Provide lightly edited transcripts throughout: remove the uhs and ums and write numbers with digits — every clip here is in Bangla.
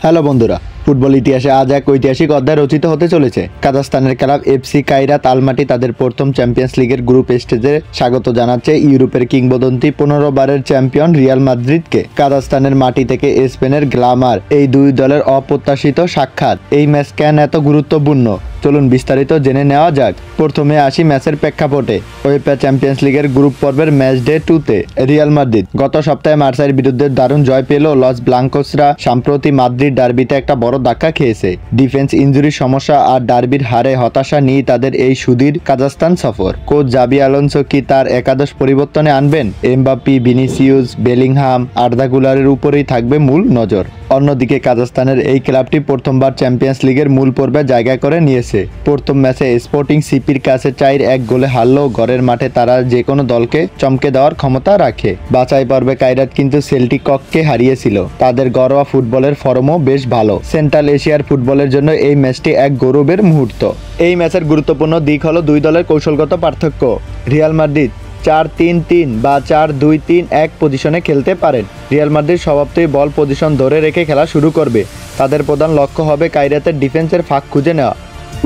হ্যালো বন্ধুরা, ফুটবল ইতিহাসে আজ এক ঐতিহাসিক অধ্যায় রচিত হতে চলেছে। কাজাখস্তানের ক্লাব এফসি কাইরাত আলমাটি তাদের প্রথম চ্যাম্পিয়ন্স লিগের গ্রুপ স্টেজে স্বাগত জানাচ্ছে ইউরোপের কিংবদন্তি 15 বারের চ্যাম্পিয়ন রিয়াল মাদ্রিদকে। কাজাখস্তানের মাটি থেকে স্পেনের গ্লামার, এই দুই দলের অপ্রত্যাশিত সাক্ষাৎ। এই ম্যাচ কেন এত গুরুত্বপূর্ণ, চলুন বিস্তারিত জেনে নেওয়া যাক। প্রথমে আসি ম্যাচের প্রেক্ষাপটে। ওয়েফা চ্যাম্পিয়ন্স লিগের গ্রুপ পর্বের ম্যাচ ডে 2-তে রিয়াল মাদ্রিদ গত সপ্তাহে মার্সাইয়ের বিরুদ্ধে দারুণ জয় পেল লস ব্লাঙ্কোসরা। সম্প্রতি মাদ্রিদ ডার্বিতে একটা বড় ধাক্কা খেয়েছে। ডিফেন্স ইনজুরির সমস্যা আর ডার্বির হারে হতাশা নিয়ে তাদের এই সুদীর কাজাখস্তান সফর। কোচ জাবি আলোনসো কি তার একাদশ পরিবর্তনে আনবেন? এমবাপ্পি, ভিনিসিয়াস, বেলিংহাম, আর্দা গুলারের উপরেই থাকবে মূল নজর। অন্যদিকে কাজাখস্তানের এই ক্লাবটি প্রথমবার চ্যাম্পিয়ন্স লিগের মূল পর্বে জায়গা করে নিয়েছে। প্রথম ম্যাচে স্পোর্টিং সিপির কাছে 4-1 গোলে হারলেও ঘরের মাঠে তারা যে কোনো দলকে চমকে দেওয়ার ক্ষমতা রাখে। বাছাই পর্বে কাইরাত কিন্তু সেল্টিক কককে হারিয়েছিল। তাদের ঘরোয়া ফুটবলের ফর্মও বেশ ভালো। সেন্ট্রাল এশিয়ার ফুটবলের জন্য এই ম্যাচটি এক গৌরবের মুহূর্ত। এই ম্যাচের গুরুত্বপূর্ণ দিক হলো দুই দলের কৌশলগত পার্থক্য। রিয়াল মাদ্রিদ 4-3-3 বা 4-2-3-1 পজিশনে খেলতে পারেন। রিয়াল মাদ্রিদ স্বভাবতই বল পজিশন ধরে রেখে খেলা শুরু করবে। তাদের প্রধান লক্ষ্য হবে কাইরাতের ডিফেন্সের ফাঁক খুঁজে নেওয়া।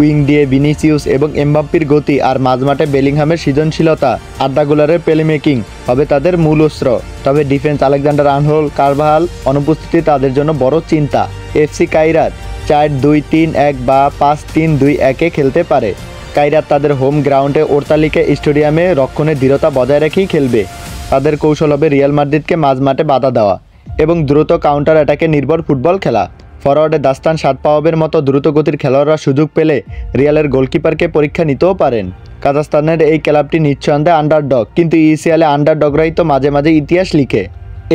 উইং দিয়ে ভিনিসিয়াস এবং এমবাপ্পির গতি আর মাঝমাঠে বেলিংহামের সৃজনশীলতা, আর্দা গুলারের প্লেমেকিং হবে তাদের মূল অস্ত্র। তবে ডিফেন্স আলেকজান্ডার আর্নল্ড, কারভাহাল অনুপস্থিতি তাদের জন্য বড় চিন্তা। এফসি কাইরাত 4-2-3-1 বা 5-3-2-1-এ খেলতে পারে। কাইরাত তাদের হোম গ্রাউন্ডে ওরতালিকা স্টেডিয়ামে রক্ষণের দৃঢ়তা বজায় রেখেই খেলবে। তাদের কৌশল হবে রিয়াল মাদ্রিদকে মাঝমাঠে বাধা দেওয়া এবং দ্রুত কাউন্টার অ্যাটাকে নির্ভর ফুটবল খেলা। ফরওয়ার্ডে দাস্তান সাদপাওয়াবের মতো দ্রুত গতির খেলোয়াড়রা সুযোগ পেলে রিয়ালের গোলকিপারকে পরীক্ষা নিতেও পারেন। কাজাখস্তানের এই ক্লাবটি নিঃসন্দেহে আন্ডারডগ, কিন্তু ইসিএলে আন্ডারডগরাই তো মাঝে মাঝে ইতিহাস লিখে।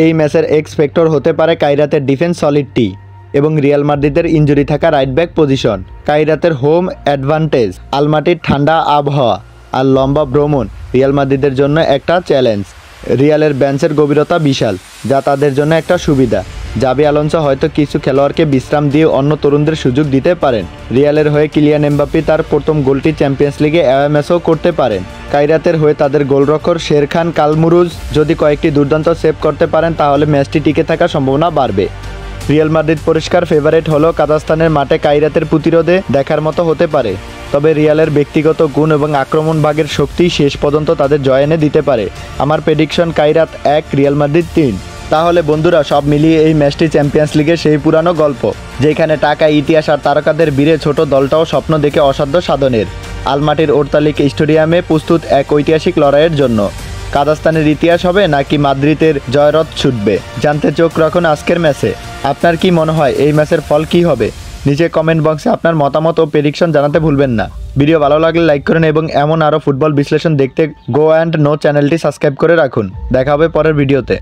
এই ম্যাচের এক্স ফ্যাক্টর হতে পারে কাইরাতের ডিফেন্স সলিডটি এবং রিয়াল মাদ্রিদের ইনজুরি থাকা রাইট ব্যাক পজিশন। কাইরাতের হোম অ্যাডভান্টেজ, আলমাটির ঠান্ডা আবহাওয়া আর লম্বা ভ্রমণ রিয়াল মাদ্রিদের জন্য একটা চ্যালেঞ্জ। রিয়ালের বেঞ্চের গভীরতা বিশাল, যা তাদের জন্য একটা সুবিধা। জাবি আলোনসো হয়তো কিছু খেলোয়াড়কে বিশ্রাম দিয়ে অন্য তরুণদের সুযোগ দিতে পারেন। রিয়ালের হয়ে কিলিয়ান এমবাপ্পি তার প্রথম গোলটি চ্যাম্পিয়ন্স লিগে অ্যাওয়ে করতে পারেন। কাইরাতের হয়ে তাদের গোলরক্ষক শেরখান কালমুরুজ যদি কয়েকটি দুর্দান্ত সেভ করতে পারেন তাহলে ম্যাচটি টিকে থাকার সম্ভাবনা বাড়বে। রিয়াল মাদ্রিদ পরিষ্কার ফেভারিট হলেও কাজাখস্তানের মাঠে কাইরাতের প্রতিরোধে দেখার মতো হতে পারে। তবে রিয়ালের ব্যক্তিগত গুণ এবং আক্রমণ ভাগের শক্তি শেষ পর্যন্ত তাদের জয় এনে দিতে পারে। আমার প্রেডিকশন কাইরাত 1, রিয়াল মাদ্রিদ 3। তাহলে বন্ধুরা, সব মিলিয়ে এই ম্যাচটি চ্যাম্পিয়ন্স লিগের সেই পুরানো গল্প, যেখানে টাকা, ইতিহাস আর তারকাদের ভিড়ে ছোট দলটাও স্বপ্ন দেখে অসাধ্য সাধনের। আলমাটির ওরতালিকা স্টেডিয়ামে প্রস্তুত এক ঐতিহাসিক লড়াইয়ের জন্য। কাজাখস্তানের ইতিহাস হবে নাকি মাদ্রিদের জয়রথ ছুটবে, জানতে চোখ রাখুন আজকের ম্যাচে। আপনার কি মনে হয় এই ম্যাচের ফল কি হবে? নিচে কমেন্ট বক্সে আপনার মতামত ও প্রেডিকশন জানাতে ভুলবেন না। ভিডিও ভালো লাগলে লাইক করুন এবং এমন আরও ফুটবল বিশ্লেষণ দেখতে গো অ্যান্ড নো চ্যানেলটি সাবস্ক্রাইব করে রাখুন। দেখা হবে পরের ভিডিওতে।